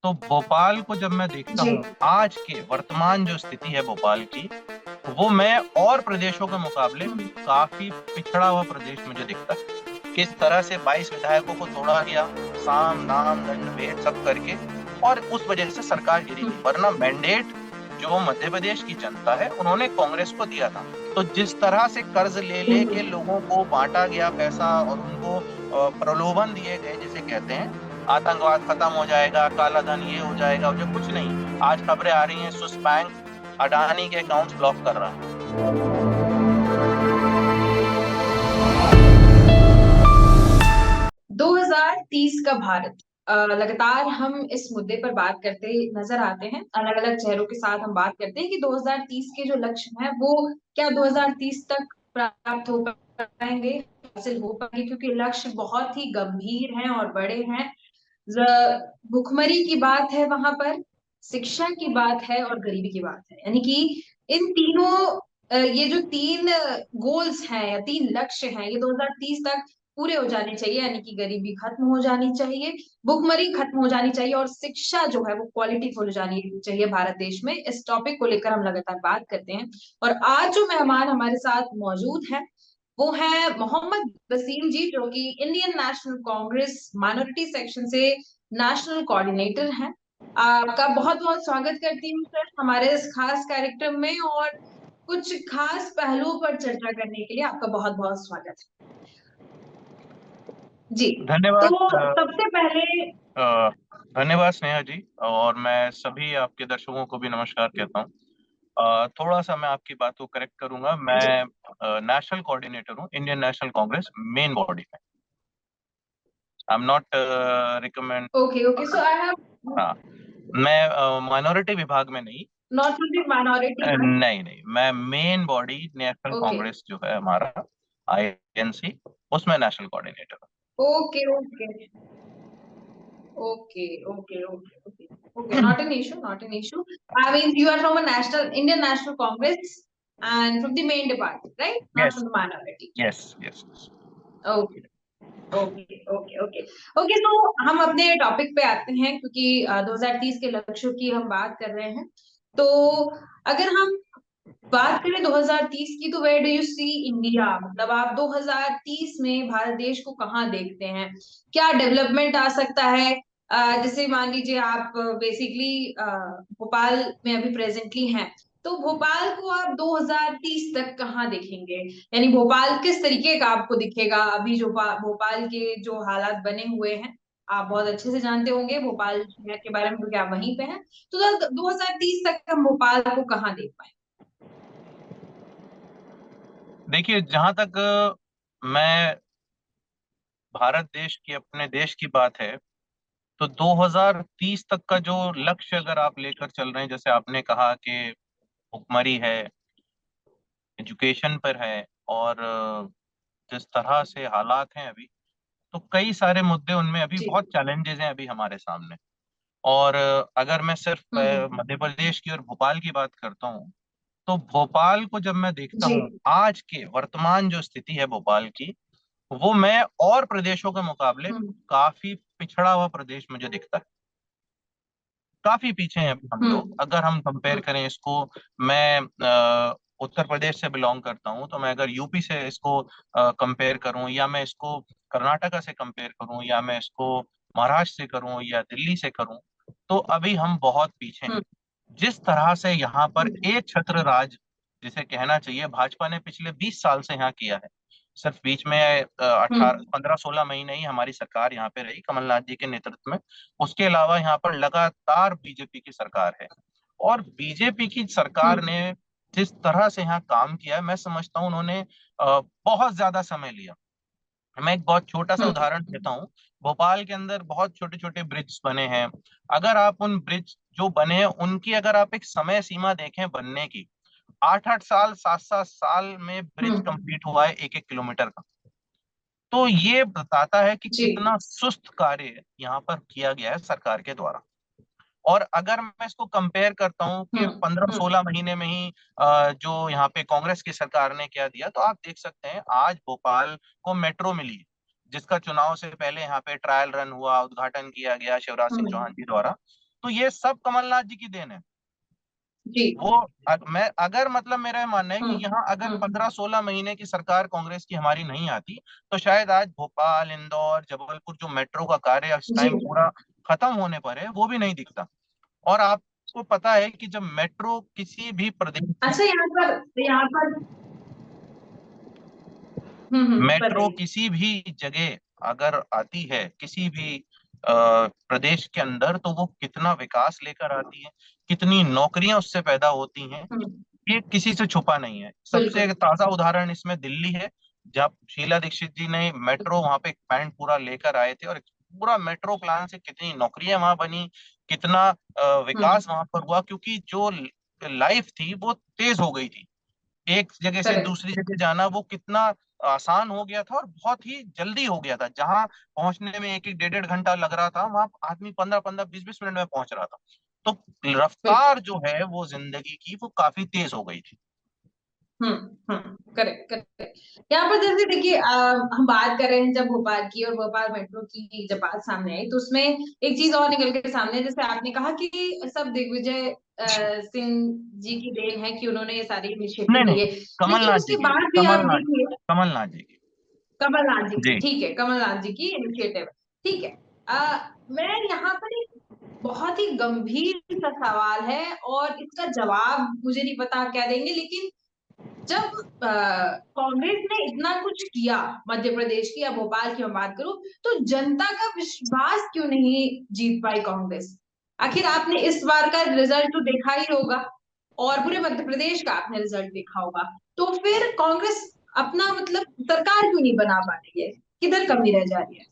तो भोपाल को जब मैं देखता जी। हूँ, आज के वर्तमान जो स्थिति है भोपाल की, वो मैं और प्रदेशों के मुकाबले हम्म। काफी पिछड़ा हुआ प्रदेश मुझे दिखता है। किस तरह से 22 विधायकों को तोड़ा गया, साम दाम दंड भेद सब करके, और उस वजह से सरकार गिरी थी। हम्म। वरना मैंडेट जो मध्य प्रदेश की जनता है उन्होंने कांग्रेस को दिया था। तो जिस तरह से कर्ज ले लेके हम्म। लोगों को बांटा गया पैसा, और उनको प्रलोभन दिए गए, जिसे कहते हैं आतंकवाद खत्म हो जाएगा, काला धन ये हो जाएगा, जो कुछ नहीं। आज खबरें आ रही हैं, स्विस बैंक अडानी के अकाउंट्स ब्लॉक कर रहा है। 2030 का भारत। लगातार हम इस मुद्दे पर बात करते नजर आते हैं, अलग अलग चेहरों के साथ हम बात करते हैं कि 2030 के जो लक्ष्य हैं वो क्या 2030 तक प्राप्त हो पाएंगे, हासिल हो पाएंगे, क्योंकि लक्ष्य बहुत ही गंभीर हैं और बड़े हैं। भुखमरी की बात है वहां पर, शिक्षा की बात है और गरीबी की बात है, यानी कि इन तीनों ये जो तीन गोल्स हैं या तीन लक्ष्य हैं, ये 2030 तक पूरे हो जाने चाहिए। यानी कि गरीबी खत्म हो जानी चाहिए, भुखमरी खत्म हो जानी चाहिए और शिक्षा जो है वो क्वालिटीफुल हो जानी चाहिए भारत देश में। इस टॉपिक को लेकर हम लगातार बात करते हैं और आज जो मेहमान हमारे साथ मौजूद है वो है मोहम्मद वसीम जी, जो कि Indian National Congress minority section से नेशनल कोऑर्डिनेटर हैं। आपका बहुत बहुत स्वागत करती हूँ सर हमारे इस खास कार्यक्रम में, और कुछ खास पहलुओं पर चर्चा करने के लिए आपका बहुत बहुत स्वागत है जी। तो धन्यवाद। सबसे पहले अ, धन्यवाद स्नेहा जी। और मैं सभी आपके दर्शकों को भी नमस्कार कहता हूँ। थोड़ा सा मैं आपकी बात को करेक्ट करूंगा। जी। मैं नेशनल कोऑर्डिनेटर हूँ Indian National Congress main body में। I am not recommend. Okay okay, so I have हाँ, मैं माइनॉरिटी विभाग में नहीं। नॉट ओनली माइनॉरिटी बट नहीं नहीं, मैं main body national okay Congress जो है हमारा, आईएनसी, उसमें नेशनल कोऑर्डिनेटर हूँ। Okay okay okay okay okay okay okay, not an issue, not an issue. I mean, you are from a national Indian National Congress and from the main department, right? Not yes from the minority. Yes yes. Okay. Okay okay okay okay, तो हम अपने topic पे आते हैं क्योंकि 2030 के लक्ष्यों की हम बात कर रहे हैं। तो अगर हम बात करें 2030 की, तो where do you see India, मतलब आप 2030 में भारत देश को कहाँ देखते हैं, क्या डेवलपमेंट आ सकता है? जैसे मान लीजिए आप बेसिकली भोपाल में अभी प्रेजेंटली हैं, तो भोपाल को आप 2030 तक कहाँ देखेंगे? यानी भोपाल किस तरीके का आपको दिखेगा? अभी जो भोपाल के जो हालात बने हुए हैं, आप बहुत अच्छे से जानते होंगे भोपाल शहर के बारे में क्योंकि आप वहीं पे हैं। तो 2030 तक हम भोपाल को कहाँ देख पाए? देखिए, जहां तक मैं भारत देश की, अपने देश की बात है, तो 2030 तक का जो लक्ष्य अगर आप लेकर चल रहे हैं, जैसे आपने कहा कि भुखमरी है, एजुकेशन पर है, और जिस तरह से हालात हैं अभी, तो कई सारे मुद्दे उनमें अभी जी। बहुत चैलेंजेस हैं अभी हमारे सामने। और अगर मैं सिर्फ मध्य प्रदेश की और भोपाल की बात करता हूँ, तो भोपाल को जब मैं देखता जी। हूँ, आज के वर्तमान जो स्थिति है भोपाल की, वो मैं और प्रदेशों के मुकाबले हम्म। काफी पिछड़ा हुआ प्रदेश मुझे दिखता है। काफी पीछे हैं हम लोग, हम्म। अगर हम कंपेयर करें इसको। मैं उत्तर प्रदेश से बिलोंग करता हूं, तो मैं अगर यूपी से इसको कंपेयर करूं, या मैं इसको कर्नाटका से कंपेयर करूं, या मैं इसको महाराष्ट्र से करूं, या दिल्ली से करूं, तो अभी हम बहुत पीछे हैं। हम्म। जिस तरह से यहाँ पर हम्म। एक छत्र राज, जिसे कहना चाहिए, भाजपा ने पिछले 20 साल से यहाँ किया है। सिर्फ बीच में 18 हम्म। 15 16 महीने ही हमारी सरकार यहाँ पे रही कमलनाथ जी के नेतृत्व में। उसके अलावा यहाँ पर लगातार बीजेपी की सरकार है। और बीजेपी की सरकार हम्म। ने जिस तरह से यहाँ काम किया है, मैं समझता हूँ उन्होंने बहुत ज्यादा समय लिया। मैं एक बहुत छोटा सा उदाहरण देता हम्म। हूँ। भोपाल के अंदर बहुत छोटे छोटे ब्रिज बने हैं। अगर आप उन ब्रिज जो बने हैं उनकी अगर आप एक समय सीमा देखें बनने की, 8 8 साल, 7 7 साल में ब्रिज हम्म। कंप्लीट हुआ है 1 1 किलोमीटर का। तो ये बताता है कि जी। कितना सुस्त कार्य यहाँ पर किया गया है सरकार के द्वारा। और अगर मैं इसको कंपेयर करता हूँ कि हम्म। 15 16 महीने में ही जो यहाँ पे कांग्रेस की सरकार ने क्या दिया, तो आप देख सकते हैं आज भोपाल को मेट्रो मिली है, जिसका चुनाव से पहले यहाँ पे ट्रायल रन हुआ, उद्घाटन किया गया शिवराज सिंह हम्म। चौहान जी द्वारा। तो ये सब कमलनाथ जी की देन है। जी। वो मैं अगर मतलब मेरा ये मानना है कि हम्म। यहाँ अगर हम्म। 15-16 महीने की सरकार कांग्रेस की हमारी नहीं आती, तो शायद आज भोपाल, इंदौर, जबलपुर जो मेट्रो का कार्य इस जी। टाइम पूरा खत्म होने पर है, वो भी नहीं दिखता। और आपको पता है कि जब मेट्रो किसी भी प्रदेश में, अच्छा, यहाँ पर मेट्रो बताइए। किसी भी जगह अगर आती है, किसी भी प्रदेश के अंदर, तो वो कितना विकास लेकर आती है, कितनी नौकरियां उससे पैदा होती हैं, हम्म। ये किसी से छुपा नहीं है। सबसे बिल्कुल। ताजा उदाहरण इसमें दिल्ली है। जब शीला दीक्षित जी ने मेट्रो वहां पे एक्सपैंड पूरा लेकर आए थे, और पूरा मेट्रो प्लान से कितनी नौकरियां वहां बनी, कितना हम्म। विकास वहां पर हुआ, क्योंकि जो लाइफ थी वो तेज हो गई थी। एक जगह से करेक्ट। दूसरी जगह जाना वो कितना आसान हो गया था, और बहुत ही जल्दी हो गया था। जहां पहुंचने में 1-1 डेढ़-डेढ़ घंटा लग रहा था, वहां आदमी 15-15 20-20 मिनट में पहुंच रहा था। तो बिल्कुल। रफ्तार जो है वो जिंदगी की वो काफी तेज हो गई थी। Correct, correct. यहाँ पर जैसे देखिए, हम बात कर रहे हैं जब भोपाल की और भोपाल मेट्रो की जब बात सामने आई, तो उसमें एक चीज और निकल के सामने है। जैसे आपने कहा कि सब दिग्विजय सिंह जी की देन है कि उन्होंने ये सारी नहीं इनिशिएटिव नहीं, लिए। लेकिन कमलनाथ जी उसके की, बाद भी आप कमलनाथ, देखिए, कमलनाथ जी की। कमलनाथ जी की, जी। ठीक है, कमलनाथ जी की इनिशिएटिव, ठीक है। मैं यहाँ पर एक बहुत ही गंभीर सा सवाल है, और इसका जवाब मुझे नहीं पता आप क्या देंगे, लेकिन जब कांग्रेस ने इतना कुछ किया मध्य प्रदेश की या भोपाल की मैं बात करूं, तो जनता का विश्वास क्यों नहीं जीत पाई कांग्रेस? आखिर आपने इस बार का रिजल्ट तो देखा ही होगा, और पूरे मध्य प्रदेश का आपने रिजल्ट देखा होगा। तो फिर कांग्रेस अपना मतलब सरकार क्यों नहीं बना पा रही है? किधर कमी रह जा रही है?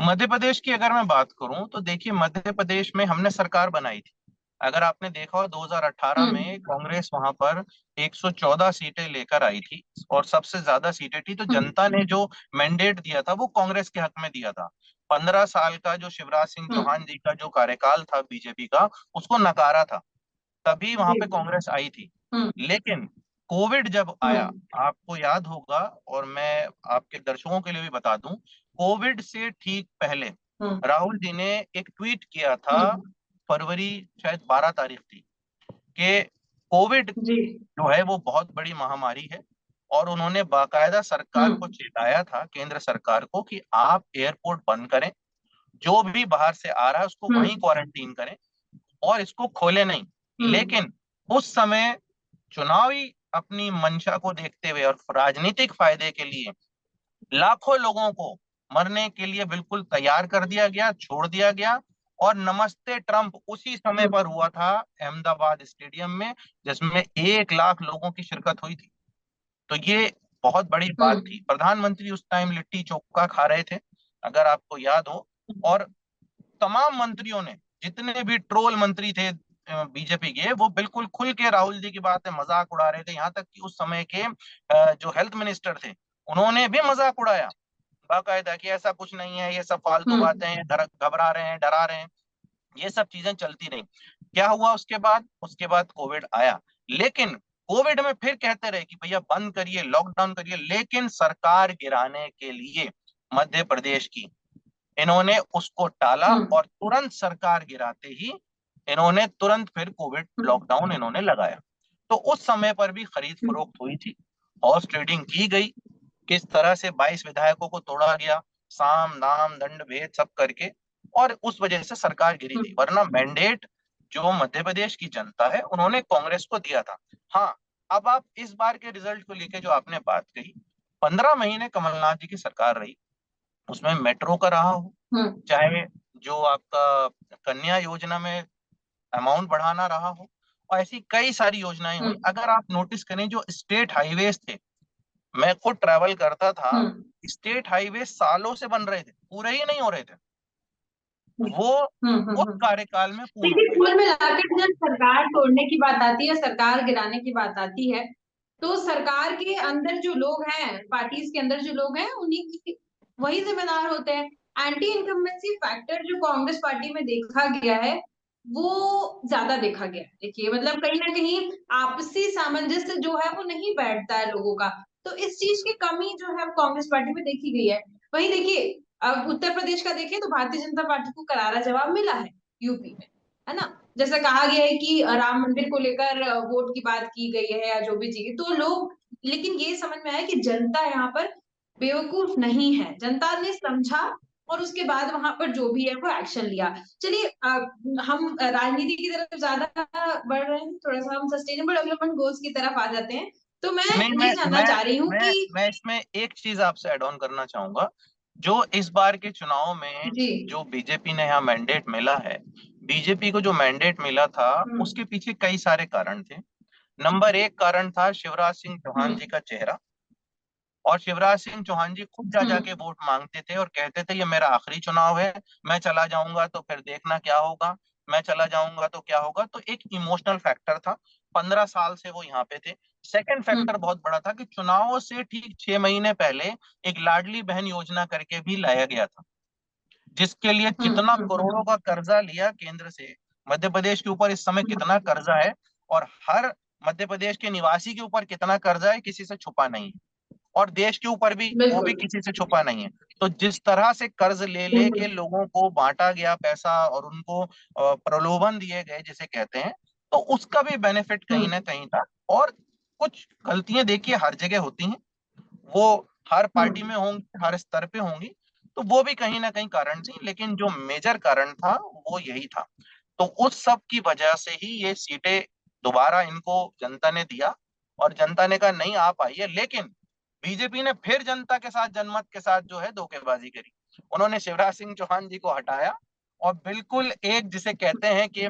मध्य प्रदेश की अगर मैं बात करूं, तो देखिए मध्य प्रदेश में हमने सरकार बनाई थी। अगर आपने देखा हो 2018 में हम्म। कांग्रेस वहां पर 114 सीटें लेकर आई थी, और सबसे ज्यादा सीटें थी। तो हम्म। जनता ने जो मैंडेट दिया था वो कांग्रेस के हक में दिया था। 15 साल का जो शिवराज सिंह हम्म। चौहान जी का जो कार्यकाल था बीजेपी का, उसको नकारा था। तभी वहां जी। पे कांग्रेस आई थी। हम्म। लेकिन कोविड जब आया, हम्म। आपको याद होगा, और मैं आपके दर्शकों के लिए भी बता दूं, कोविड से ठीक पहले हम्म। राहुल जी ने एक ट्वीट किया था। हम्म। फरवरी शायद 12 तारीख थी, कि कोविड जी। जो है वो बहुत बड़ी महामारी है। और उन्होंने बाकायदा सरकार को हम्म। चेताया था, केंद्र सरकार को, कि आप एयरपोर्ट बंद करें, जो भी बाहर से आ रहा है उसको वहीं हम्म। क्वारंटीन करें, और इसको खोले नहीं। हम्म। लेकिन उस समय चुनावी अपनी मंशा को देखते हुए और राजनीतिक फायदे के लिए लाखों लोगों को मरने के लिए बिल्कुल तैयार कर दिया गया, छोड़ दिया गया। और नमस्ते ट्रंप उसी समय हम्म। पर हुआ था अहमदाबाद स्टेडियम में, जिसमें 1 लाख लोगों की शिरकत हुई थी। तो ये बहुत बड़ी बात हम्म। थी। प्रधानमंत्री उस टाइम लिट्टी चोखा खा रहे थे, अगर आपको याद हो। और तमाम मंत्रियों ने, जितने भी ट्रोल मंत्री थे बीजेपी के, वो बिल्कुल खुल के राहुल जी की बात है मजाक उड़ा रहे थे। यहाँ तक कि उस समय के जो हेल्थ मिनिस्टर थे, उन्होंने भी मजाक उड़ाया बाकायदा, कि ऐसा कुछ नहीं है, ये सब फालतू हम्म। बातें हैं, घबरा रहे हैं, डरा रहे हैं। ये सब चीजें चलती रही। क्या हुआ उसके बाद? उसके बाद कोविड आया। लेकिन कोविड में फिर कहते रहे कि भैया बंद करिए, लॉकडाउन करिए, लेकिन सरकार गिराने के लिए मध्य प्रदेश की, इन्होंने उसको टाला। हम्म। और तुरंत सरकार गिराते ही इन्होंने तुरंत फिर कोविड हम्म। लॉकडाउन इन्होंने लगाया। तो उस समय पर भी खरीद हम्म। फरोख्त हुई थी, हॉर्स ट्रेडिंग की गई। किस तरह से 22 विधायकों को तोड़ा गया, साम दाम दंड भेद सब करके, और उस वजह से सरकार गिरी थी। हम्म। वरना मैंडेट जो मध्य प्रदेश की जनता है उन्होंने कांग्रेस को दिया था। हाँ, अब आप इस बार के रिजल्ट को लेकर जो आपने बात कही, 15 महीने कमलनाथ जी की सरकार रही, उसमें मेट्रो का रहा हो, हम्म। चाहे जो आपका कन्या योजना में अमाउंट बढ़ाना रहा हो, और ऐसी कई सारी योजनाएं हुई। हम्म। अगर आप नोटिस करें, जो स्टेट हाईवेज थे, मैं खुद ट्रैवल करता था, हम्म। स्टेट हाईवे सालों से बन रहे थे, पूरे ही नहीं हो रहे थे। हम्म। वो उस हम्म। कार्यकाल में पूर्ण हो देखिए, गए। कुल मिलाकर जब सरकार तोड़ने की बात आती है, सरकार गिराने की बात आती है, तो सरकार के अंदर जो लोग हैं, पार्टीज के अंदर जो लोग हैं, उन्हीं की वही जिम्मेदार होते हैं। एंटी इनकम्बेंसी फैक्टर जो कांग्रेस पार्टी में देखा गया है, वो ज्यादा देखा गया है। देखिए, मतलब कहीं ना कहीं आपसी सामंजस्य जो है वो नहीं बैठता है लोगों का। तो इस चीज की कमी जो है वो कांग्रेस पार्टी में देखी गई है। वहीं देखिए, अब उत्तर प्रदेश का देखिए तो भारतीय जनता पार्टी को करारा जवाब मिला है यूपी में। है ना। जैसा कहा गया है कि राम मंदिर को लेकर वोट की बात की गई है या जो भी चीज, तो लोग, लेकिन ये समझ में आया कि जनता यहाँ पर बेवकूफ नहीं है, जनता ने समझा और उसके बाद वहां पर जो भी है वो एक्शन लिया। चलिए हम राजनीति की तरफ ज्यादा बढ़ रहे हैं, थोड़ा सा हम सस्टेनेबल डेवलपमेंट गोल्स की तरफ आ जाते हैं। तो मैं नहीं, ये जानना चाह रही हूँ कि मैं इसमें एक चीज आपसे ऐड ऑन करना चाहूंगा। जो इस बार के चुनाव में जी। जो बीजेपी ने यहाँ मैंडेट मिला है, बीजेपी को जो मैंडेट मिला था हम्म। उसके पीछे कई सारे कारण थे। नंबर एक कारण था शिवराज सिंह चौहान हम्म। जी का चेहरा। और शिवराज सिंह चौहान जी खुद जा हम्म। जाके वोट मांगते थे और कहते थे ये मेरा आखिरी चुनाव है, मैं चला जाऊंगा तो फिर देखना क्या होगा, मैं चला जाऊंगा तो क्या होगा। तो एक इमोशनल फैक्टर था। 15 साल से वो यहाँ पे थे। सेकंड फैक्टर हम्म। बहुत बड़ा था कि चुनावों से ठीक 6 महीने पहले एक लाडली बहन योजना करके भी लाया गया था, जिसके लिए हम्म। कितना करोड़ों का कर्जा लिया केंद्र से। मध्य प्रदेश के ऊपर इस समय कितना कर्जा है, और हर मध्य प्रदेश के निवासी के ऊपर कितना कर्जा है, किसी से छुपा नहीं है। और देश के ऊपर भी, वो भी बिल्कुल। किसी से छुपा नहीं है। तो जिस तरह से कर्ज ले लेके हम्म। लोगों को बांटा गया पैसा और उनको प्रलोभन दिए गए जिसे कहते हैं, तो उसका भी बेनिफिट कहीं हम्म। ना कहीं था। और कुछ गलतियां देखिए हर जगह होती हैं, वो हर पार्टी हम्म। में होंगी, हर स्तर पे होंगी। तो वो भी कहीं ना कहीं कारण थी, लेकिन जो मेजर कारण था वो यही था। तो उस सब की वजह से ही ये सीटें दोबारा इनको जनता ने दिया। और जनता ने कहा नहीं आप आइए, लेकिन बीजेपी ने फिर जनता के साथ जनमत के साथ जो है धोखेबाजी करी। उन्होंने शिवराज सिंह चौहान जी को हटाया और बिल्कुल एक जिसे कहते हैं कि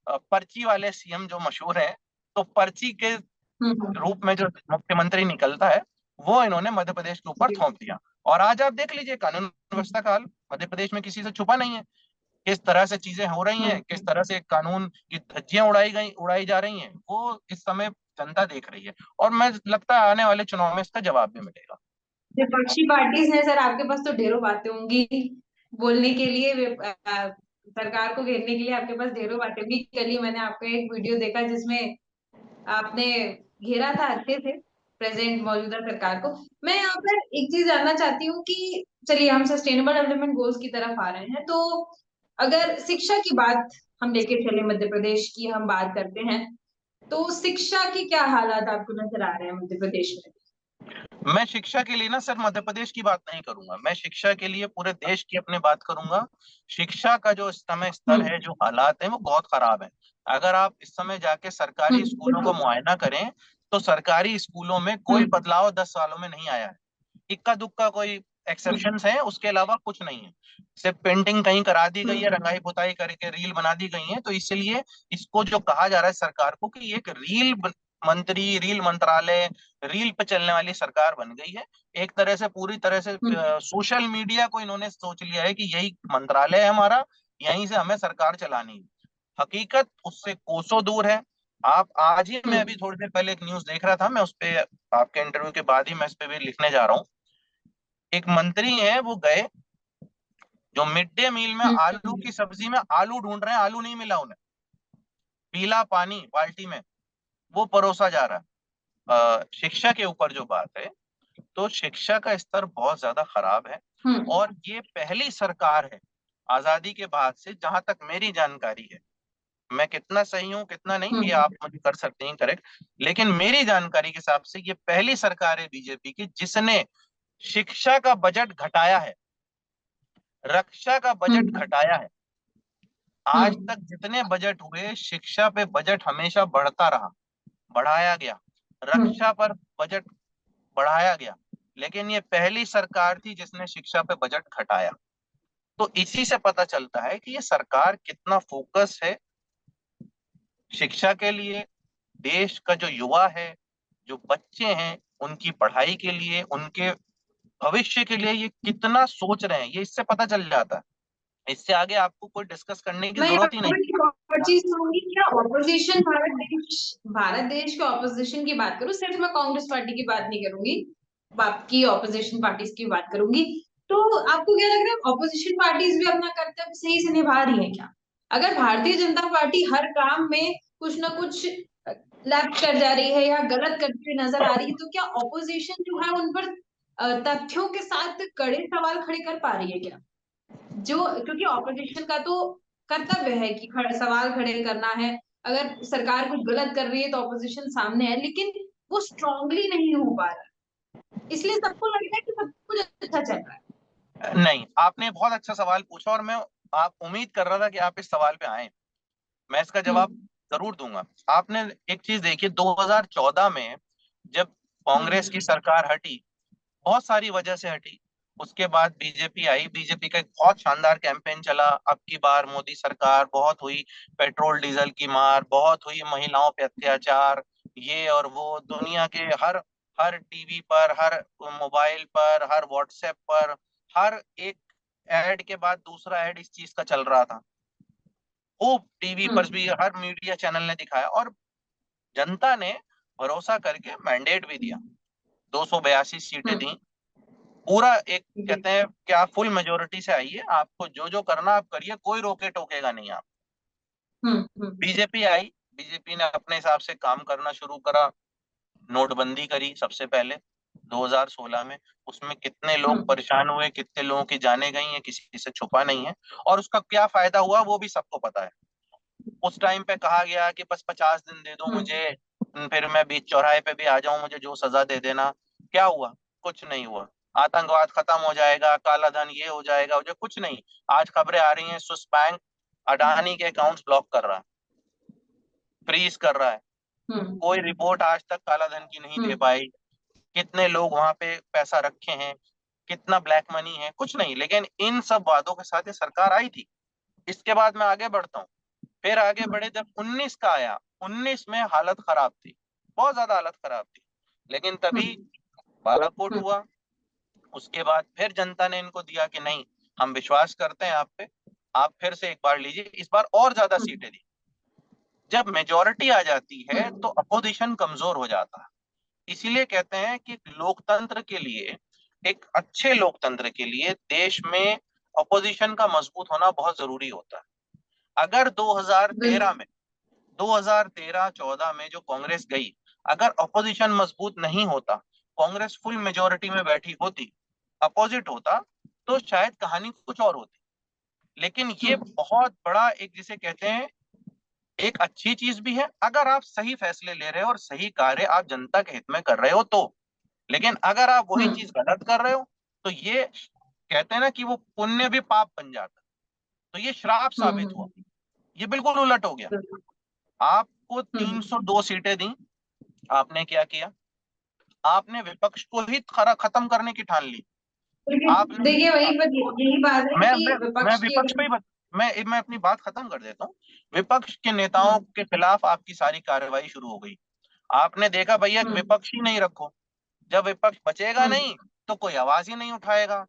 पर्ची वाले सीएम जो मशहूर है, तो पर्ची के हम्म। रूप में जो मुख्यमंत्री निकलता है, वो इन्होंने मध्य प्रदेश के ऊपर जी। थोप दिया। और आज आप देख लीजिए कानून हम्म। व्यवस्था का हाल मध्य प्रदेश में किसी से छुपा नहीं है। किस तरह से चीजें हो रही हैं, किस हम्म। तरह से कानून की धज्जियां उड़ाई जा रही हैं, वो इस समय जनता देख रही है। और मैं लगता है आने वाले चुनाव में इसका जवाब भी मिलेगा। विपक्षी पार्टीज हैं सर, आपके पास तो ढेरों बातें होंगी बोलने के लिए, सरकार को घेरने के लिए आपके पास ढेरों बातें होंगी। कल ही मैंने आपका एक वीडियो देखा जिसमें आपने घेरा था अच्छे से प्रेजेंट मौजूदा सरकार को। मैं यहाँ पर एक चीज जानना चाहती हूँ कि चलिए हम सस्टेनेबल डेवलपमेंट गोल्स की तरफ आ रहे हैं, तो अगर शिक्षा की बात हम लेके चले, मध्य प्रदेश की हम बात करते हैं, तो शिक्षा के क्या हालात आपको नजर आ रहे हैं मध्य प्रदेश में? मैं शिक्षा के लिए ना सर मध्य प्रदेश की बात नहीं करूंगा, मैं शिक्षा के लिए पूरे देश की अपनी बात करूंगा। शिक्षा का जो इस समय स्तर हम्म। है, जो हालात है, वो बहुत खराब है। अगर आप इस समय जाके सरकारी स्कूलों का बिल्कुल। मुआयना करें, तो सरकारी स्कूलों में कोई हम्म। बदलाव 10 सालों में नहीं आया है। इक्का दुक्का कोई हम्म। एक्सेप्शंस हैं, उसके अलावा कुछ नहीं है। सिर्फ पेंटिंग कहीं करा दी गई है, हम्म। रंगाई पुताई करके रील बना दी गई है। तो इसलिए इसको जो कहा जा रहा है सरकार को कि ये एक मंत्री, रील मंत्रालय, रील पे चलने वाली सरकार बन गई है। एक तरह से पूरी तरह से हम्म। सोशल मीडिया को इन्होंने सोच लिया है कि यही मंत्रालय है हमारा, यहीं से हमें सरकार चलानी है। हकीकत उससे कोसों दूर है। आप आज ही, मैं अभी हम्म। थोड़ी देर पहले एक न्यूज देख रहा था, मैं उस पे आपके इंटरव्यू के बाद ही मैं इस पे भी लिखने जा रहा हूँ। एक मंत्री हैं, वो गए जो मिड डे मील में आलू हम्म। की सब्जी में आलू ढूंढ रहे हैं, आलू नहीं मिला उन्हें, पीला पानी बाल्टी में वो परोसा जा रहा है। शिक्षा के ऊपर जो बात है, तो शिक्षा का स्तर बहुत ज्यादा खराब है। हम्म। और ये पहली सरकार है आजादी के बाद से, जहां तक मेरी जानकारी है, मैं कितना सही हूं कितना नहीं ये हम्म। आप मुझे कर सकते हैं करेक्ट, लेकिन मेरी जानकारी के हिसाब से ये पहली सरकार है बीजेपी की जिसने शिक्षा का बजट घटाया है, रक्षा का बजट हम्म। घटाया है। आज हम्म। तक जितने बजट हुए शिक्षा पे बजट हमेशा बढ़ता रहा, बढ़ाया गया। हम्म। रक्षा पर बजट बढ़ाया गया। लेकिन ये पहली सरकार थी जिसने शिक्षा पे बजट घटाया। तो इसी से पता चलता है कि ये सरकार कितना फोकस है शिक्षा के लिए। देश का जो युवा है, जो बच्चे हैं, उनकी पढ़ाई के लिए, उनके भविष्य के लिए ये कितना सोच रहे हैं, ये इससे पता चल जाता है। इससे आगे आपको कोई डिस्कस करने की मैं यहाँ जरूरत ही नहीं। पर एक और चीज कहूंगी, क्या ऑपोजिशन, भारत देश के ऑपोजिशन की बात करूं, सिर्फ मैं कांग्रेस पार्टी की बात नहीं करूंगी, बाकी ऑपोजिशन पार्टीज की बात करूंगी। तो आपको क्या लग रहा है, ऑपोजिशन पार्टीज भी अपना कर्तव्य सही से निभा रही है क्या? अगर भारतीय जनता पार्टी हर काम में कुछ ना कुछ लैप्स कर जा रही है या गलत करती हुई नजर आ रही है, तो क्या ऑपोजिशन जो है उन पर तथ्यों के साथ कड़े सवाल खड़े कर पा रही है क्या? जो, क्योंकि ऑपोजिशन का तो कर्तव्य है कि सवाल खड़े करना है। अगर सरकार कुछ गलत कर रही है तो ऑपोजिशन सामने है, लेकिन वो स्ट्रांगली नहीं हो पा रहा, इसलिए सबको लगता है कि सब कुछ अच्छा चल रहा है। नहीं, आपने बहुत अच्छा सवाल पूछा और मैं आप उम्मीद कर रहा था कि आप इस सवाल पे आए। मैं इसका जवाब हम्म। जरूर दूंगा। आपने एक चीज देखी, 2014 में जब कांग्रेस की हम्म। सरकार हटी, बहुत सारी वजह से हटी, उसके बाद बीजेपी आई। बीजेपी का एक बहुत शानदार कैंपेन चला, अब की बार मोदी सरकार, बहुत हुई पेट्रोल डीजल की मार, बहुत हुई महिलाओं पे अत्याचार, ये और वो, दुनिया के हर हर टीवी पर, हर मोबाइल पर, हर व्हाट्सएप पर, हर एक ऐड के बाद दूसरा ऐड इस चीज का चल रहा था। वो टीवी पर हम्म। भी हर मीडिया चैनल ने दिखाया, और जनता ने भरोसा करके मैंडेट भी दिया, 282 सीटें दी। हम्म। पूरा एक जी। कहते हैं कि आप फुल मेजोरिटी से आइए, आपको जो जो करना आप करिए, कोई रोके टोकेगा नहीं आप। हम्म। बीजेपी आई, बीजेपी ने अपने हिसाब से काम करना शुरू करा, नोटबंदी करी सबसे पहले 2016 में। उसमें कितने लोग हम्म। परेशान हुए, कितने लोगों की जानें गई हैं, किसी से छुपा नहीं है। और उसका क्या फायदा हुआ वो भी सबको पता है। उस टाइम पे कहा गया कि बस 50 दिन दे दो हम्म। मुझे, फिर मैं बीच चौराहे पे भी आ जाऊं, मुझे जो सजा दे देना। क्या हुआ? कुछ नहीं हुआ। आतंकवाद खत्म हो जाएगा, काला धन ये हो जाएगा, जो कुछ नहीं। आज खबरें आ रही हैं, स्विस बैंक अडानी के अकाउंट्स ब्लॉक कर रहा है, फ्रीज कर रहा है। हम्म। कोई रिपोर्ट आज तक काला धन की नहीं दे हम्म। पाई। कितने लोग वहां पे पैसा रखे हैं, कितना ब्लैक मनी है, कुछ नहीं। लेकिन इन सब वादों के साथ ये सरकार आई थी। इसके बाद मैं आगे बढ़ता हूँ। फिर आगे बढ़े, जब 19 का आया, 19 में हालत खराब थी, बहुत ज्यादा हालत खराब थी। लेकिन तभी हम्म। बालाकोट हम्म। हुआ। उसके बाद फिर जनता ने इनको दिया कि नहीं, हम विश्वास करते हैं आप पे, आप फिर से एक बार लीजिए। इस बार और ज्यादा हम्म। सीटें दी। जब मेजोरिटी आ जाती है हम्म। तो अपोजिशन कमजोर हो जाता है। इसीलिए कहते हैं कि लोकतंत्र के लिए, एक अच्छे लोकतंत्र के लिए देश में अपोजिशन का मजबूत होना बहुत जरूरी होता है। अगर 2013 बिल्कुल। में, 2013-14 में जो कांग्रेस गई, अगर अपोजिशन मजबूत नहीं होता, कांग्रेस फुल मेजोरिटी में बैठी होती, अपोजिट होता, तो शायद कहानी कुछ और होती। लेकिन ये हम्म। बहुत बड़ा एक, जिसे कहते हैं, एक अच्छी चीज भी है अगर आप सही फैसले ले रहे हो और सही कार्य आप जनता के हित में कर रहे हो तो। लेकिन अगर आप वही हम्म। चीज गलत कर रहे हो, तो ये कहते हैं ना कि वो पुण्य भी पाप बन जाता है, तो ये श्राप साबित हुआ। हम्म। ये बिल्कुल उलट हो गया। बिल्कुल। आपको हम्म। 302 सीटें दी, आपने क्या किया? आपने विपक्ष को ही खत्म करने की ठान ली। लेकिन आपने देखिए वही पर यही बात है मैं कि मैं मैं विपक्ष की विपक्ष पे अगर। ही मैं अपनी बात खत्म कर देता हूँ। विपक्ष के नेताओं हम्म। के खिलाफ आपकी सारी कार्रवाई शुरू हो गई। आपने देखा भैया, हम्म। विपक्ष ही नहीं रखो। जब विपक्ष बचेगा हम्म। नहीं तो कोई आवाज ही नहीं उठाएगा।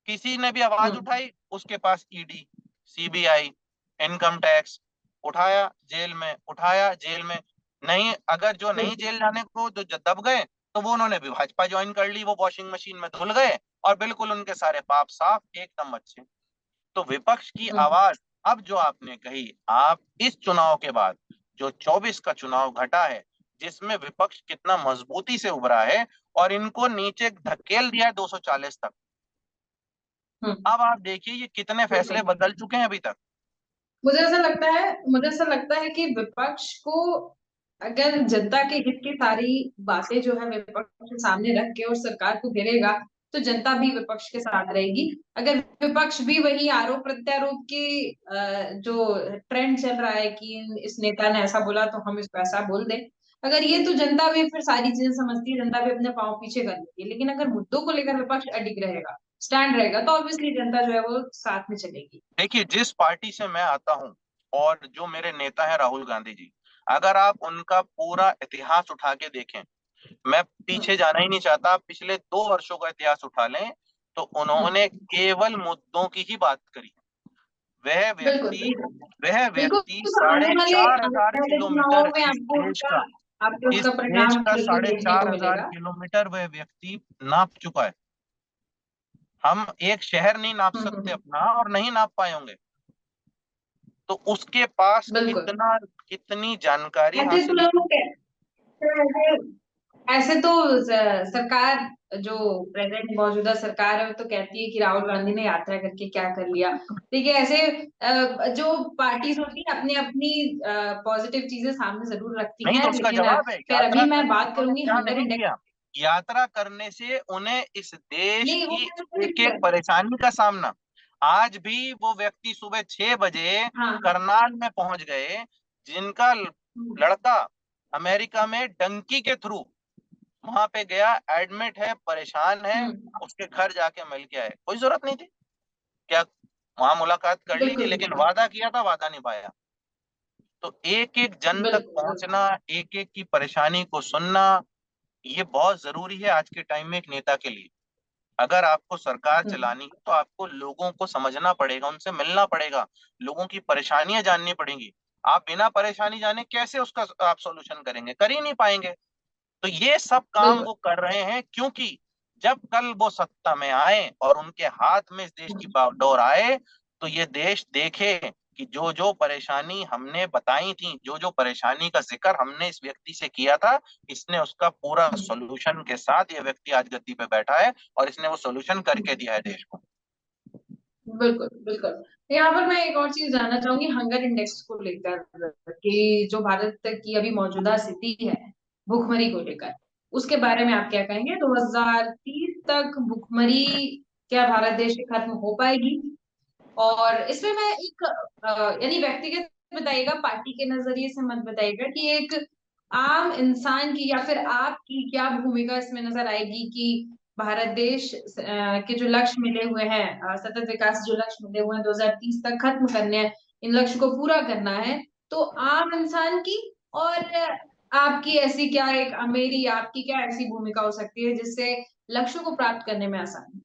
किसी ने भी आवाज हम्म। उठाई, उसके पास ईडी, सीबीआई, इनकम टैक्स, उठाया जेल में, उठाया जेल में। नहीं, अगर जो नहीं बिल्कुल। जेल जाने को जो दब गए, तो वो उन्होंने भी भाजपा ज्वाइन कर ली, वो वॉशिंग मशीन में धुल गए, और बिल्कुल उनके सारे पाप साफ, एकदम अच्छे। तो विपक्ष की हम्म। आवाज, अब जो आपने कही, आप इस चुनाव के बाद जो 24 का चुनाव घटा है, जिसमें विपक्ष कितना मजबूती से उभरा है और इनको नीचे धकेल दिया है 240 तक। हम्म। अब आप देखिए ये कितने फैसले बिल्कुल। बदल चुके हैं अभी तक। मुझे ऐसा लगता है कि विपक्ष को अगर जनता के हित की सारी बातें जो है विपक्ष के सामने रख के और सरकार को घेरेगा, तो जनता भी विपक्ष के साथ रहेगी। अगर विपक्ष भी वही आरोप प्रत्यारोप की जो ट्रेंड चल रहा है कि इस नेता ने ऐसा बोला तो हम इसको ऐसा बोल दें, अगर ये, तो जनता भी फिर सारी चीजें समझती है, जनता भी अपने पाँव पीछे कर लेगी। लेकिन अगर मुद्दों को लेकर विपक्ष अडिग रहेगा, स्टैंड रहेगा, तो ऑब्वियसली जनता जो है वो साथ में चलेगी। देखिए, जिस पार्टी से मैं आता हूं और जो मेरे नेता है राहुल गांधी जी, अगर आप उनका पूरा इतिहास उठा के देखें, मैं हम्म। पीछे जाना ही नहीं चाहता, आप पिछले 2 वर्षों का इतिहास उठा लें, तो उन्होंने हम्म। केवल मुद्दों की ही बात करी। वह बिल्कुल। व्यक्ति बिल्कुल। वह बिल्कुल। व्यक्ति आने साढ़े वाले चार आने हजार वाले किलोमीटर चुनावों में इस आपको देश उसका का आपको इस उसका देश परिणाम का बिल्कुल साढ़े देखने चार को हजार मिलेगा। किलोमीटर वह व्यक्ति नाप चुका है। हम एक शहर नहीं नाप सकते हम्म। अपना, और नहीं नाप पाए होंगे। तो उसके पास बिल्कुल। इतना, इतनी जानकारी ऐसे हासिल तुलना की। में ऐसे तो सरकार, जो प्रेजेंट मौजूदा सरकार है, वो तो कहती है कि राहुल गांधी ने यात्रा करके क्या कर लिया। देखिए, ऐसे जो पार्टीज होती है अपनी अपनी पॉजिटिव चीजें सामने जरूर रखती नहीं, तो हैं, उसका लेकिन जवाब है, खैर यात्रा अभी मैं करके बात उन्होंने करूंगी क्या हंगर नहीं इंडेक्स। किया। यात्रा करने से उन्हें इस देश नहीं, वो की मैं समझ एक रही एक हूँ। परेशानी का सामना, आज भी वो व्यक्ति सुबह 6 बजे हाँ, हाँ। करनाल में पहुंच गए, जिनका हम्म, लड़का अमेरिका में डंकी के थ्रू वहां पे गया, एडमिट है, परेशान है, हम्म। उसके घर जाके मिल के आए। कोई जरूरत नहीं थी क्या? वहां मुलाकात कर ली थी, बिल्कुल, लेकिन वादा किया था, वादा निभाया। तो एक एक जन तक बिल्कुल, बिल्कुल। पहुंचना, एक एक की परेशानी को सुनना, ये बहुत जरूरी है आज के टाइम में एक नेता के लिए। अगर आपको सरकार हम्म, चलानी है तो आपको लोगों को समझना पड़ेगा, उनसे मिलना पड़ेगा, लोगों की परेशानियां जाननी पड़ेंगी। आप बिना परेशानी जाने कैसे उसका आप सॉल्यूशन करेंगे? कर ही नहीं पाएंगे। तो ये सब काम बिल्कुल। वो कर रहे हैं, क्योंकि जब कल वो सत्ता में आए और उनके हाथ में इस देश की बागडोर आए, तो ये देश देखे कि जो जो परेशानी हमने बताई थी, जो जो परेशानी का जिक्र हमने इस व्यक्ति से किया था, इसने उसका पूरा हम्म, सॉल्यूशन के साथ ये व्यक्ति आज गद्दी पे बैठा है, और इसने वो सॉल्यूशन करके हम्म। दिया है देश को। बिल्कुल, बिल्कुल। यहाँ पर मैं एक और चीज जानना चाहूंगी हंगर इंडेक्स को लेकर, कि जो भारत की अभी मौजूदा स्थिति है भुखमरी को लेकर, उसके बारे में आप क्या कहेंगे? 2030 तक भुखमरी क्या भारत देश से खत्म हो पाएगी? और इसमें मैं एक यानी व्यक्तिगत बताइएगा, पार्टी के नजरिए से मत बताइएगा, कि एक आम इंसान की या फिर आपकी क्या भूमिका इसमें नजर आएगी कि भारत देश के जो लक्ष्य मिले हुए हैं, सतत विकास जो लक्ष्य मिले हुए हैं 2030 तक खत्म करने हैं, इन लक्ष्य को पूरा करना है, तो आम इंसान की और आपकी ऐसी क्या, एक मेरी आपकी क्या ऐसी भूमिका हो सकती है जिससे लक्ष्यों को प्राप्त करने में आसानी?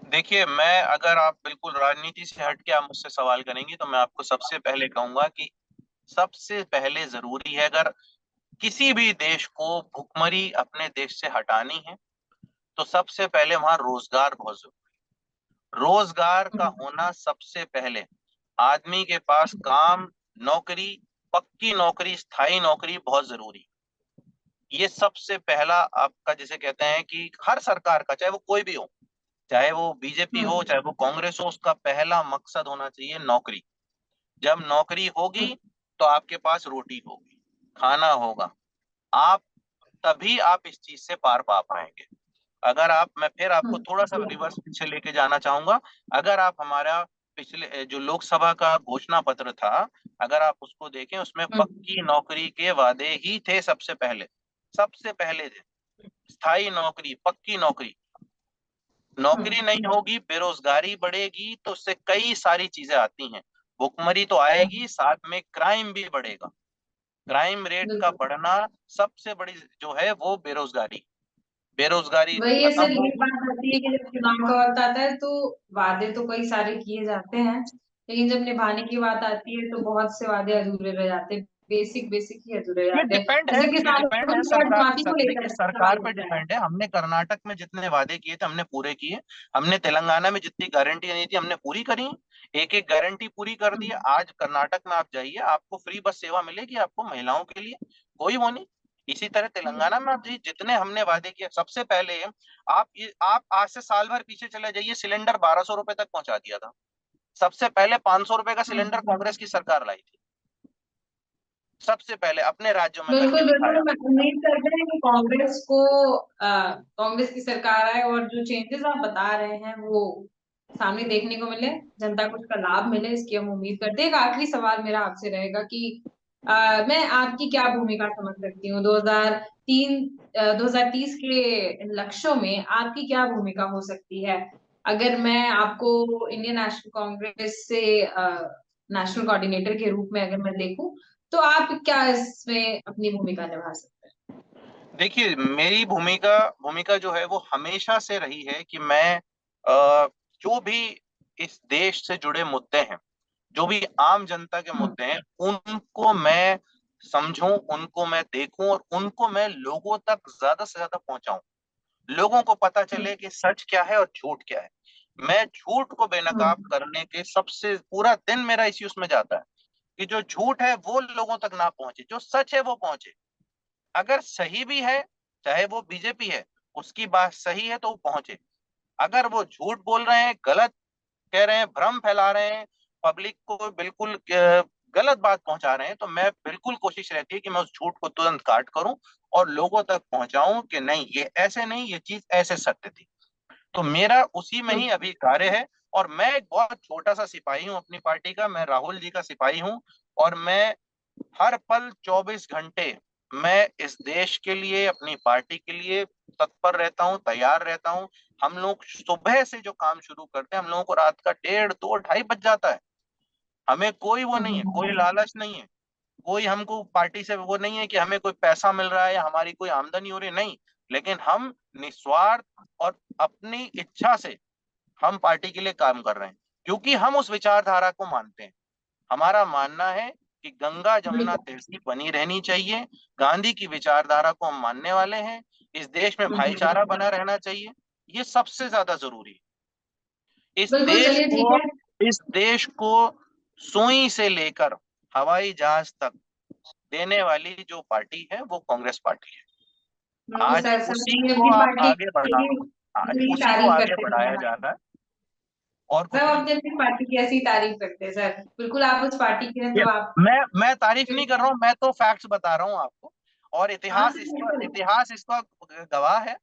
देखिए, मैं, अगर आप बिल्कुल राजनीति से हट के आप मुझसे सवाल करेंगी, तो मैं आपको सबसे पहले कहूंगा कि सबसे पहले जरूरी है, अगर किसी भी देश को भुखमरी अपने देश से हटानी है, तो सबसे पहले वहां रोजगार बहुत जरूरी है। रोजगार का हम्म, होना सबसे पहले, आदमी के पास काम, नौकरी, पक्की नौकरी, स्थायी नौकरी बहुत जरूरी है। ये सबसे पहला आपका, जिसे कहते हैं कि हर सरकार का, चाहे वो कोई भी हो, चाहे वो बीजेपी हो, हम्म, चाहे वो कांग्रेस हो, उसका पहला मकसद होना चाहिए नौकरी। जब नौकरी होगी, हम्म, तो आपके पास रोटी होगी, खाना होगा, आप, तभी आप इस चीज से पार पा पाएंगे। अगर आप, मैं फिर आपको थोड़ा सा हम्म, रिवर्स पीछे लेके जाना चाहूंगा। अगर आप हमारा पिछले जो लोकसभा का घोषणा पत्र था, अगर आप उसको देखें, उसमें हम्म, पक्की नौकरी के वादे ही थे सबसे पहले। सबसे पहले थे स्थायी नौकरी, पक्की नौकरी। नौकरी हम्म, नहीं होगी, बेरोजगारी बढ़ेगी, तो उससे कई सारी चीजें आती हैं। भुखमरी तो आएगी, साथ में क्राइम भी बढ़ेगा। क्राइम रेट का बिल्कुल। बढ़ना, सबसे बड़ी जो है वो बेरोजगारी। बेरोजगारी वही है खत्म सर, यही होगी। बात आती है कि जब चुनाव का वक्त आता है तो वादे तो कई सारे किए जाते हैं, लेकिन जब निभाने की बात आती है तो बहुत से वादे अधूरे रह जाते हैं, बेसिक बेसिक ही अधूरे रह ये जाते हैं। डिपेंड है, जैसे ये किसानों डिपेंड है की कर्ज सरकार, माफी को देखिए लेकर सरकार सवाल पे उठता है। डिपेंड है। हमने कर्नाटक में जितने वादे किए थे, हमने पूरे किए। हमने तेलंगाना में जितनी गारंटी दी थी, हमने पूरी करी। एक एक गारंटी पूरी कर दी है। हम्म, आज कर्नाटक में आप जाइए, आपको फ्री बस सेवा मिलेगी, आपको महिलाओं के लिए, कोई वो नहीं। इसी तरह तेलंगाना में आप जी, जितने हमने वादे किए, सबसे पहले आप आज से साल भर पीछे चले जाइए, सिलेंडर 1200 रुपए तक पहुंचा दिया था। सबसे पहले 500 रुपए का सिलेंडर हम्म। कांग्रेस की सरकार लाई थी, सबसे पहले अपने राज्यों में करके बिल्कुल, बिल्कुल। दिखाया। मैं उम्मीद करते हैं कि कांग्रेस की सरकार आए और जो चेंजेस आप बता रहे हैं वो सामने देखने को मिले, जनता को उसका लाभ मिले, इसकी हम उम्मीद करते हैं। एक आखिरी सवाल मेरा आपसे रहेगा कि मैं आपकी क्या भूमिका समझ सकती हूँ 2030 के इन लक्ष्यों में आपकी क्या भूमिका हो सकती है? अगर मैं आपको इंडियन नेशनल कांग्रेस से नेशनल कोऑर्डिनेटर के रूप में अगर मैं देखूं, तो आप क्या इसमें अपनी भूमिका निभा सकते देखिए, मेरी भूमिका भूमिका जो है वो हमेशा से रही है कि मैं, जो भी इस देश से जुड़े मुद्दे हैं, जो भी आम जनता के हैं? मुद्दे हैं, उनको मैं समझूं, उनको मैं देखूं, और उनको मैं लोगों तक ज्यादा से ज्यादा पहुंचाऊं। लोगों को पता हम्म, चले कि सच क्या है और झूठ क्या है। मैं झूठ को बेनकाब हम्म, करने के सबसे, पूरा दिन मेरा इसी उसमें जाता है कि जो झूठ है वो लोगों तक ना पहुंचे, जो सच है वो पहुंचे। अगर सही भी है, चाहे वो बीजेपी है, उसकी बात सही है तो वो पहुंचे। अगर वो झूठ बोल रहे हैं, गलत कह रहे हैं, भ्रम फैला रहे हैं, पब्लिक को बिल्कुल गलत बात पहुंचा रहे हैं, तो मैं बिल्कुल कोशिश रहती है कि मैं उस झूठ को तुरंत काट करूं और लोगों तक पहुंचाऊं कि नहीं, ये ऐसे नहीं, ये चीज ऐसे सत्य थी। तो मेरा उसी में ही अभी कार्य है। और मैं एक बहुत छोटा सा सिपाही हूं अपनी पार्टी का, मैं राहुल जी का सिपाही हूं। और मैं हर पल 24 घंटे मैं इस देश के लिए, अपनी पार्टी के लिए तत्पर रहता हूँ, तैयार रहता हूँ। हम लोग सुबह से जो काम शुरू करते हैं, हम लोगों को रात का 1:30 2 2:30 बज जाता है। हमें कोई वो नहीं है, कोई लालच नहीं है, कोई हमको पार्टी से वो नहीं है कि हमें कोई पैसा मिल रहा है या हमारी कोई आमदनी हो रही है, नहीं। लेकिन हम निस्वार्थ और अपनी इच्छा से हम पार्टी के लिए काम कर रहे हैं, क्योंकि हम उस विचारधारा को मानते हैं। हमारा मानना है कि गंगा जमुना बिल्कुल। तहजीब बनी रहनी चाहिए। गांधी की विचारधारा को हम मानने वाले हैं। इस देश में भाईचारा बना रहना चाहिए। ये सबसे ज्यादा जरूरी है। बिल्कुल, चलिए ठीक है। इस देश को सुई से लेकर हवाई जहाज तक देने वाली जो पार्टी है वो कांग्रेस पार्टी है। आज सर सर उसी हम को अपनी पार्टी आगे बढ़ा की आज पूरी उसी को तारीफ आगे करते हैं बढ़ाया सर। जा रहा है, और सब कुछ नहीं। अपनी अपनी पार्टी की ऐसी तारीफ करते हैं सर, बिल्कुल आप उस पार्टी के हैं ये तो आप। मैं तारीफ नहीं कर रहा हूँ, मैं तो फैक्ट्स बता रहा हूँ आपको। और हाँ सर, बिल्कुल इतिहास इसका गवाह है।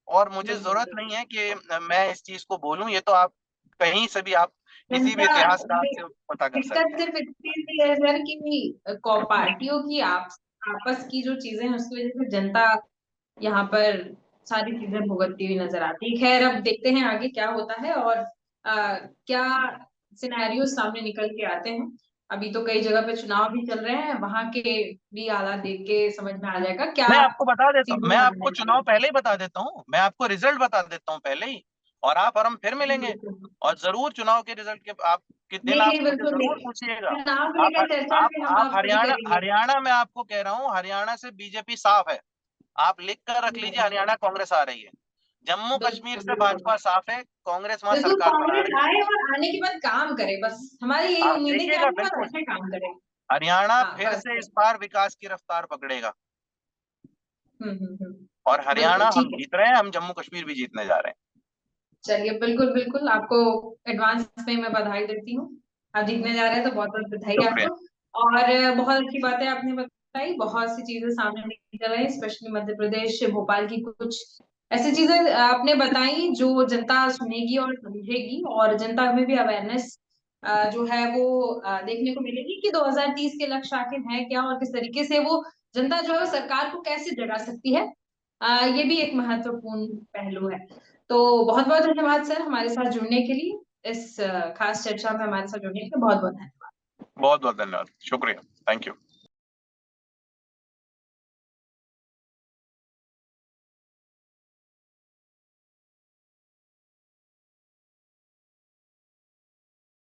और मुझे बिल्कुल जरूरत बिल्कुल। नहीं है कि मैं इस चीज को बोलूं, ये तो आप कहीं से भी, आप किसी भी जनता, इतिहासकार से पता कर दिक्कत सकते हैं। सिर्फ इतनी सी है सर कि पार्टियों की आपस की जो चीजें हैं उसकी वजह से जनता यहाँ पर सारी चीजें भुगतती हुई नजर आती है। खैर अब देखते हैं आगे क्या होता है और क्या सिनेरियो सामने निकल के आते हैं। अभी तो कई जगह पे चुनाव भी चल रहे हैं, वहां के भी हालात देख के समझ में आ जाएगा क्या मैं आपको बता देता हूँ, चीजें मैं सामने आपको आएंगी। चुनाव पहले ही बता देता हूँ, मैं आपको रिजल्ट बता देता हूँ पहले ही। और हम फिर मिलेंगे। बिल्कुल। और जरूर चुनाव के रिजल्ट के आप के दिन नहीं आप नहीं, मुझे बिल्कुल जरूर नहीं। पूछिएगा। चुनाव को लेकर चर्चा आप से हम आप आप कभी हरियाणा करेंगे। हरियाणा में आपको कह रहा हूँ, हरियाणा से बीजेपी साफ है। आप लिख कर रख लीजिए, हरियाणा कांग्रेस आ रही है। जम्मू कश्मीर बिल्कुल से बिल्कुल। भाजपा साफ है, कांग्रेस वहां बिल्कुल सरकार बना कांग्रेस रही है। आए और आने के बाद काम करे, बस हमारी यही आप उम्मीद है कि देखिएगा, आने के बाद बिल्कुल अच्छे काम करे। हरियाणा हाँ फिर बस से इस बस। बार विकास की रफ्तार पकड़ेगा। हम्म। और बिल्कुल हरियाणा हम ठीक है। जीत रहे हैं, हम जम्मू कश्मीर भी जीतने जा रहे हैं। चलिए बिल्कुल बिल्कुल, आपको एडवांस में मैं बधाई देती हूँ। आप जीतने जा रहे हैं तो बहुत बहुत बधाई शुक्रिया। आपको। और बहुत अच्छी बातें आपने बताई, बहुत सी चीजें सामने निकल रही है, स्पेशली मध्य प्रदेश भोपाल की कुछ ऐसी चीजें आपने बताई जो जनता सुनेगी और समझेगी, और जनता में भी अवेयरनेस जो है वो देखने को मिलेगी कि 2030 के लक्ष्य आखिर है क्या और किस तरीके से वो जनता जो है सरकार को कैसे जगा सकती है। ये भी एक महत्वपूर्ण पहलू है। तो बहुत बहुत धन्यवाद सर हमारे साथ जुड़ने के लिए, इस खास चर्चा में हमारे साथ जुड़ने के लिए बहुत बहुत धन्यवाद। बहुत बहुत धन्यवाद, शुक्रिया, थैंक यू।